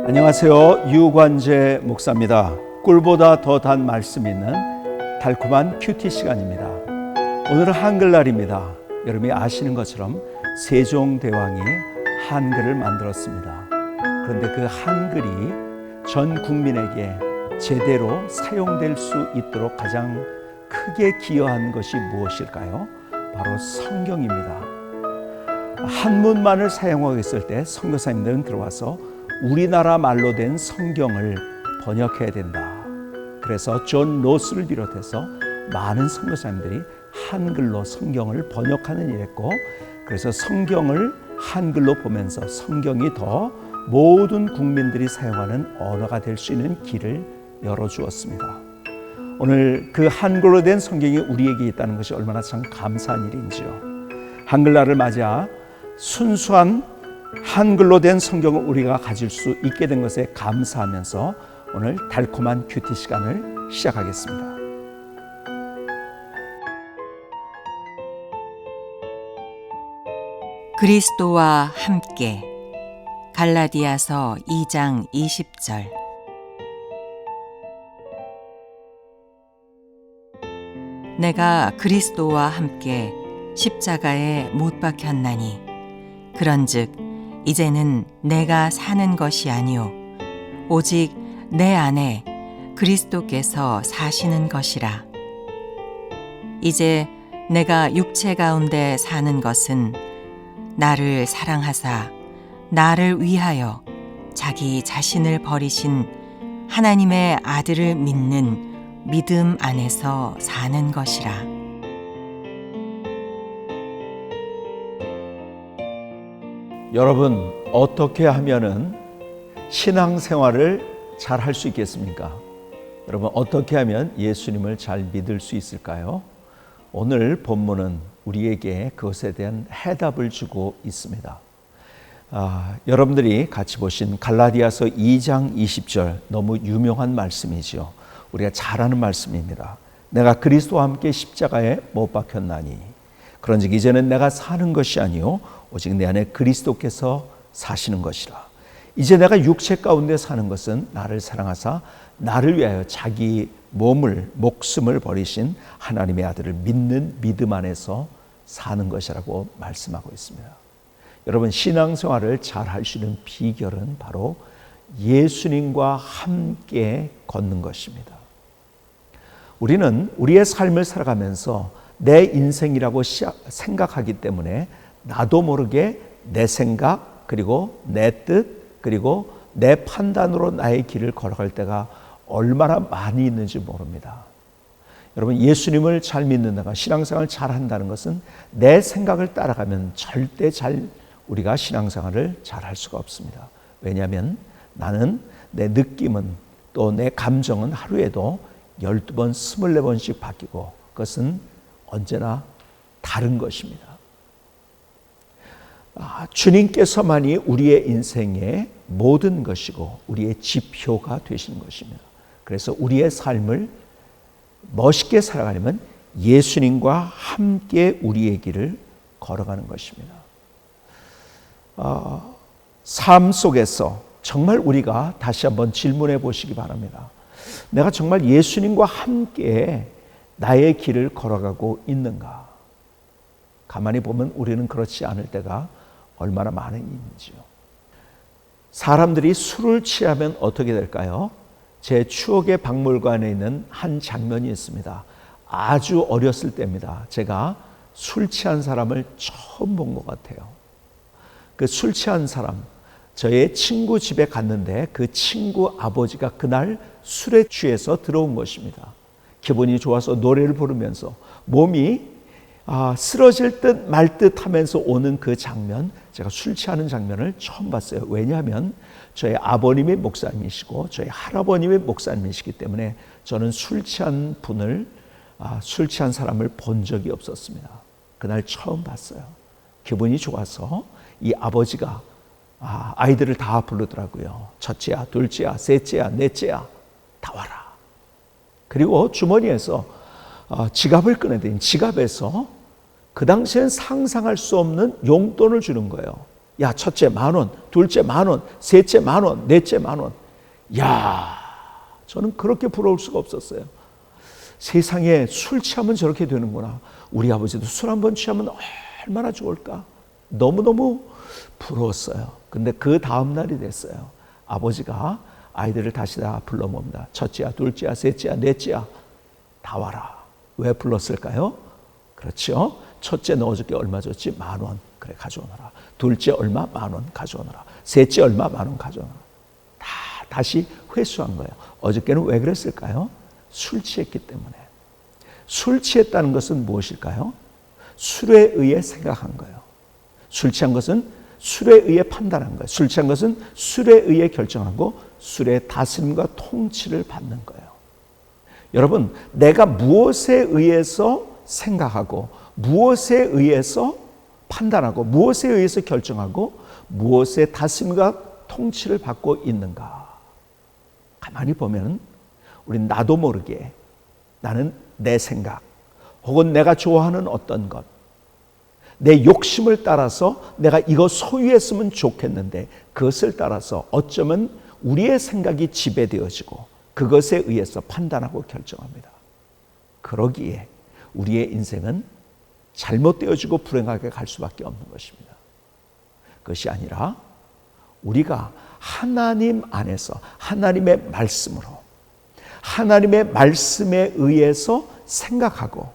안녕하세요. 유관재 목사입니다. 꿀보다 더 단 말씀 있는 달콤한 큐티 시간입니다. 오늘은 한글날입니다. 여러분이 아시는 것처럼 세종대왕이 한글을 만들었습니다. 그런데 그 한글이 전 국민에게 제대로 사용될 수 있도록 가장 크게 기여한 것이 무엇일까요? 바로 성경입니다. 한문만을 사용하고 있을 때 선교사님들은 들어와서 우리나라 말로 된 성경을 번역해야 된다. 그래서 존 로스를 비롯해서 많은 선교사님들이 한글로 성경을 번역하는 일을 했고, 그래서 성경을 한글로 보면서 성경이 더 모든 국민들이 사용하는 언어가 될 수 있는 길을 열어주었습니다. 오늘 그 한글로 된 성경이 우리에게 있다는 것이 얼마나 참 감사한 일인지요. 한글날을 맞아 순수한 한글로 된 성경을 우리가 가질 수 있게 된 것에 감사하면서 오늘 달콤한 큐티 시간을 시작하겠습니다. 그리스도와 함께 갈라디아서 2장 20절. 내가 그리스도와 함께 십자가에 못 박혔나니 그런즉 이제는 내가 사는 것이 아니요 오직 내 안에 그리스도께서 사시는 것이라. 이제 내가 육체 가운데 사는 것은 나를 사랑하사 나를 위하여 자기 자신을 버리신 하나님의 아들을 믿는 믿음 안에서 사는 것이라. 여러분, 어떻게 하면은 신앙생활을 잘 할 수 있겠습니까? 여러분, 어떻게 하면 예수님을 잘 믿을 수 있을까요? 오늘 본문은 우리에게 그것에 대한 해답을 주고 있습니다. 여러분들이 같이 보신 갈라디아서 2장 20절, 너무 유명한 말씀이죠. 우리가 잘 아는 말씀입니다. 내가 그리스도와 함께 십자가에 못 박혔나니 그런즉 이제는 내가 사는 것이 아니요 오직 내 안에 그리스도께서 사시는 것이라. 이제 내가 육체 가운데 사는 것은 나를 사랑하사 나를 위하여 자기 목숨을 버리신 하나님의 아들을 믿는 믿음 안에서 사는 것이라고 말씀하고 있습니다. 여러분, 신앙생활을 잘 할 수 있는 비결은 바로 예수님과 함께 걷는 것입니다. 우리는 우리의 삶을 살아가면서 내 인생이라고 생각하기 때문에 나도 모르게 내 생각, 그리고 내 뜻, 그리고 내 판단으로 나의 길을 걸어갈 때가 얼마나 많이 있는지 모릅니다. 여러분, 예수님을 잘 믿는다가 신앙생활을 잘 한다는 것은 내 생각을 따라가면 절대 우리가 신앙생활을 잘 할 수가 없습니다. 왜냐하면 나는 내 느낌은 또 내 감정은 하루에도 12번, 24번씩 바뀌고 그것은 언제나 다른 것입니다. 주님께서만이 우리의 인생의 모든 것이고 우리의 지표가 되시는 것입니다. 그래서 우리의 삶을 멋있게 살아가려면 예수님과 함께 우리의 길을 걸어가는 것입니다. 삶 속에서 정말 우리가 다시 한번 질문해 보시기 바랍니다. 내가 정말 예수님과 함께 나의 길을 걸어가고 있는가? 가만히 보면 우리는 그렇지 않을 때가 얼마나 많은지요. 사람들이 술을 취하면 어떻게 될까요? 제 추억의 박물관에 있는 한 장면이 있습니다. 아주 어렸을 때입니다. 제가 술 취한 사람을 처음 본 것 같아요. 그 술 취한 사람, 저의 친구 집에 갔는데 그 친구 아버지가 그날 술에 취해서 들어온 것입니다. 기분이 좋아서 노래를 부르면서 몸이 쓰러질 듯 말 듯 하면서 오는 그 장면, 제가 술 취하는 장면을 처음 봤어요. 왜냐하면 저희 아버님이 목사님이시고 저희 할아버님이 목사님이시기 때문에 저는 술 취한 사람을 본 적이 없었습니다. 그날 처음 봤어요. 기분이 좋아서 이 아버지가 아이들을 다 부르더라고요. 첫째야, 둘째야, 셋째야, 넷째야, 다 와라. 그리고 주머니에서 지갑을 꺼내더니 지갑에서 그 당시엔 상상할 수 없는 용돈을 주는 거예요. 야, 첫째 10,000원, 둘째 10,000원, 셋째 10,000원, 넷째 10,000원. 야, 저는 그렇게 부러울 수가 없었어요. 세상에 술 취하면 저렇게 되는구나. 우리 아버지도 술 한번 취하면 얼마나 좋을까. 너무너무 부러웠어요. 근데 그 다음 날이 됐어요. 아버지가 아이들을 다시 다 불러 모읍니다. 첫째야, 둘째야, 셋째야, 넷째야, 다 와라. 왜 불렀을까요? 그렇죠. 첫째 너 어저께 얼마 줬지? 10,000원. 그래, 가져오너라. 둘째 얼마? 10,000원 가져오너라. 셋째 얼마? 10,000원 가져오너라. 다시 회수한 거예요. 어저께는 왜 그랬을까요? 술 취했기 때문에. 술 취했다는 것은 무엇일까요? 술에 의해 생각한 거예요. 술 취한 것은 술에 의해 판단한 거예요. 술 취한 것은 술에 의해 결정하고 술의 다스림과 통치를 받는 거예요. 여러분, 내가 무엇에 의해서 생각하고 무엇에 의해서 판단하고 무엇에 의해서 결정하고 무엇의 다스림과 통치를 받고 있는가? 가만히 보면 우린 나도 모르게 나는 내 생각 혹은 내가 좋아하는 어떤 것, 내 욕심을 따라서 내가 이거 소유했으면 좋겠는데 그것을 따라서 어쩌면 우리의 생각이 지배되어지고 그것에 의해서 판단하고 결정합니다. 그러기에 우리의 인생은 잘못되어지고 불행하게 갈 수밖에 없는 것입니다. 그것이 아니라 우리가 하나님 안에서 하나님의 말씀으로 하나님의 말씀에 의해서 생각하고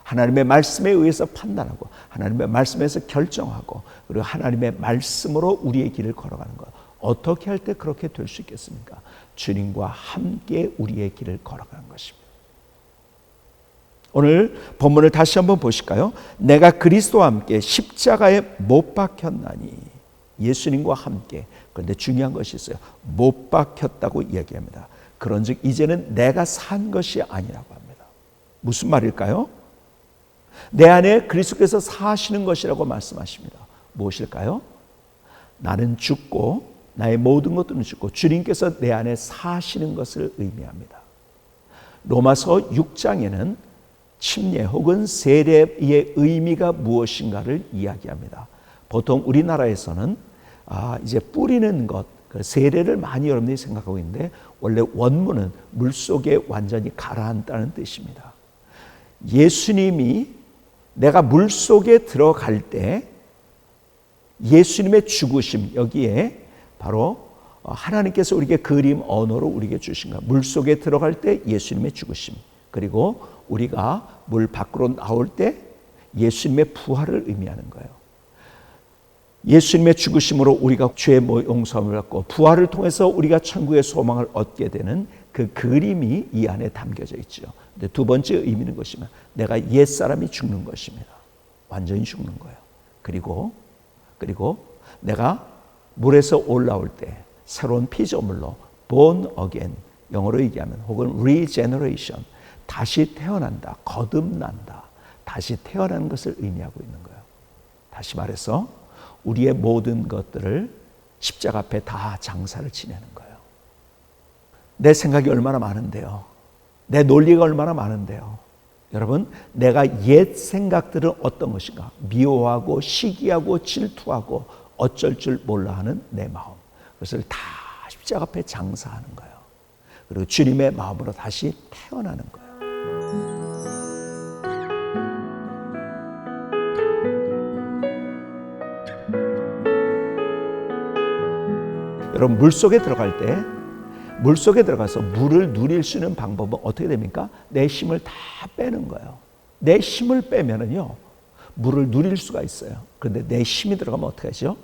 하나님의 말씀에 의해서 판단하고 하나님의 말씀에서 결정하고 그리고 하나님의 말씀으로 우리의 길을 걸어가는 것. 어떻게 할 때 그렇게 될 수 있겠습니까? 주님과 함께 우리의 길을 걸어가는 것입니다. 오늘 본문을 다시 한번 보실까요? 내가 그리스도와 함께 십자가에 못 박혔나니. 예수님과 함께. 그런데 중요한 것이 있어요. 못 박혔다고 이야기합니다. 그런즉 이제는 내가 산 것이 아니라고 합니다. 무슨 말일까요? 내 안에 그리스도께서 사시는 것이라고 말씀하십니다. 무엇일까요? 나는 죽고 나의 모든 것들은 죽고 주님께서 내 안에 사시는 것을 의미합니다. 로마서 6장에는 침례 혹은 세례의 의미가 무엇인가를 이야기합니다. 보통 우리나라에서는 이제 뿌리는 것, 세례를 많이 여러분들이 생각하고 있는데 원래 원문은 물속에 완전히 가라앉다는 뜻입니다. 예수님이 내가 물속에 들어갈 때 예수님의 죽으심, 여기에 바로 하나님께서 우리에게 그림 언어로 우리에게 주신 것. 물속에 들어갈 때 예수님의 죽으심, 그리고 우리가 물 밖으로 나올 때 예수님의 부활을 의미하는 거예요. 예수님의 죽으심으로 우리가 죄의 용서함을 받고 부활을 통해서 우리가 천국의 소망을 얻게 되는 그 그림이 이 안에 담겨져 있죠. 근데 두 번째 의미는 것이면 내가 옛사람이 죽는 것입니다. 완전히 죽는 거예요. 그리고 내가 물에서 올라올 때 새로운 피조물로 born again, 영어로 얘기하면 혹은 regeneration, 다시 태어난다, 거듭난다, 다시 태어나는 것을 의미하고 있는 거예요. 다시 말해서 우리의 모든 것들을 십자가 앞에 다 장사를 지내는 거예요. 내 생각이 얼마나 많은데요. 내 논리가 얼마나 많은데요. 여러분, 내가 옛 생각들은 어떤 것인가? 미워하고 시기하고 질투하고 어쩔 줄 몰라 하는 내 마음. 그것을 다 십자가 앞에 장사하는 거예요. 그리고 주님의 마음으로 다시 태어나는 거예요. 여러분, 물속에 들어갈 때 물속에 들어가서 물을 누릴 수 있는 방법은 어떻게 됩니까? 내 힘을 다 빼는 거예요. 내 힘을 빼면은요, 물을 누릴 수가 있어요. 그런데 내 힘이 들어가면 어떻게 하죠?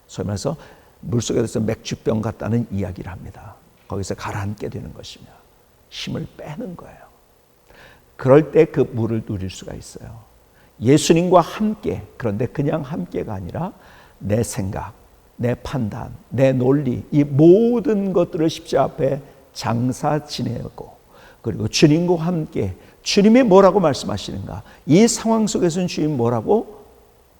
소위 말해서 물속에 들어서 맥주병 같다는 이야기를 합니다. 거기서 가라앉게 되는 것이며 힘을 빼는 거예요. 그럴 때 그 물을 누릴 수가 있어요. 예수님과 함께, 그런데 그냥 함께가 아니라 내 생각, 내 판단, 내 논리, 이 모든 것들을 십자가 앞에 장사 지내고, 그리고 주님과 함께 주님이 뭐라고 말씀하시는가, 이 상황 속에서는 주님이 뭐라고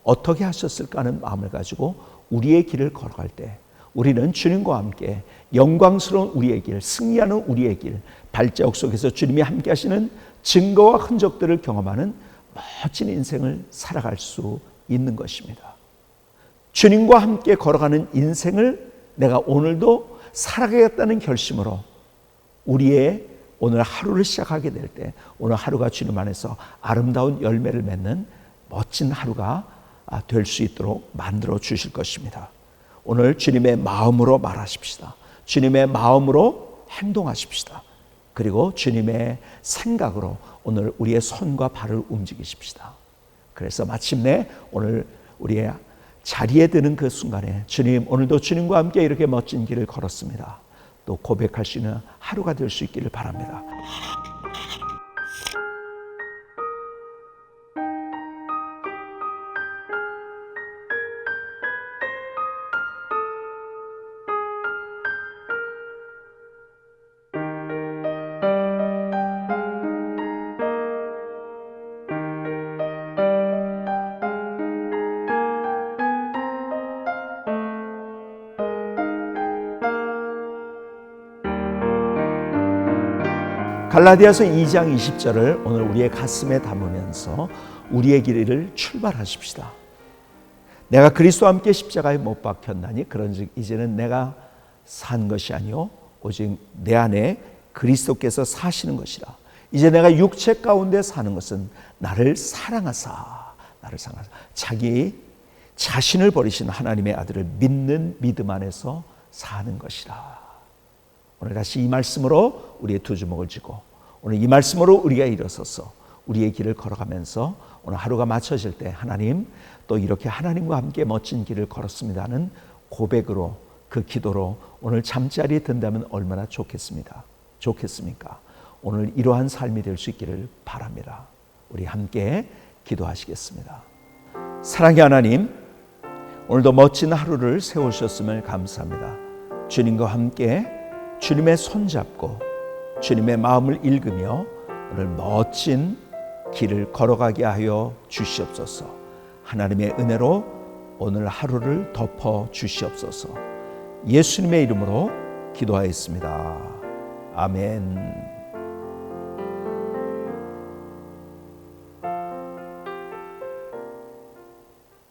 어떻게 하셨을까 하는 마음을 가지고 우리의 길을 걸어갈 때 우리는 주님과 함께 영광스러운 우리의 길, 승리하는 우리의 길, 발자국 속에서 주님이 함께 하시는 증거와 흔적들을 경험하는 멋진 인생을 살아갈 수 있는 것입니다. 주님과 함께 걸어가는 인생을 내가 오늘도 살아가겠다는 결심으로 우리의 오늘 하루를 시작하게 될 때 오늘 하루가 주님 안에서 아름다운 열매를 맺는 멋진 하루가 될 수 있도록 만들어 주실 것입니다. 오늘 주님의 마음으로 말하십시다. 주님의 마음으로 행동하십시다. 그리고 주님의 생각으로 오늘 우리의 손과 발을 움직이십시다. 그래서 마침내 오늘 우리의 자리에 드는 그 순간에 주님, 오늘도 주님과 함께 이렇게 멋진 길을 걸었습니다. 또 고백할 수 있는 하루가 될 수 있기를 바랍니다. 갈라디아서 2장 20절을 오늘 우리의 가슴에 담으면서 우리의 길을 출발하십시다. 내가 그리스도와 함께 십자가에 못 박혔나니 그런즉 이제는 내가 산 것이 아니요 오직 내 안에 그리스도께서 사시는 것이라. 이제 내가 육체 가운데 사는 것은 나를 사랑하사 자기 자신을 버리신 하나님의 아들을 믿는 믿음 안에서 사는 것이라. 오늘 다시 이 말씀으로 우리의 두 주먹을 쥐고 오늘 이 말씀으로 우리가 일어서서 우리의 길을 걸어가면서 오늘 하루가 맞춰질 때 하나님, 또 이렇게 하나님과 함께 멋진 길을 걸었습니다 하는 고백으로, 그 기도로 오늘 잠자리에 든다면 얼마나 좋겠습니까? 오늘 이러한 삶이 될 수 있기를 바랍니다. 우리 함께 기도하시겠습니다. 사랑의 하나님, 오늘도 멋진 하루를 세우셨음을 감사합니다. 주님과 함께 주님의 손잡고 주님의 마음을 읽으며 오늘 멋진 길을 걸어가게 하여 주시옵소서. 하나님의 은혜로 오늘 하루를 덮어 주시옵소서. 예수님의 이름으로 기도하였습니다. 아멘.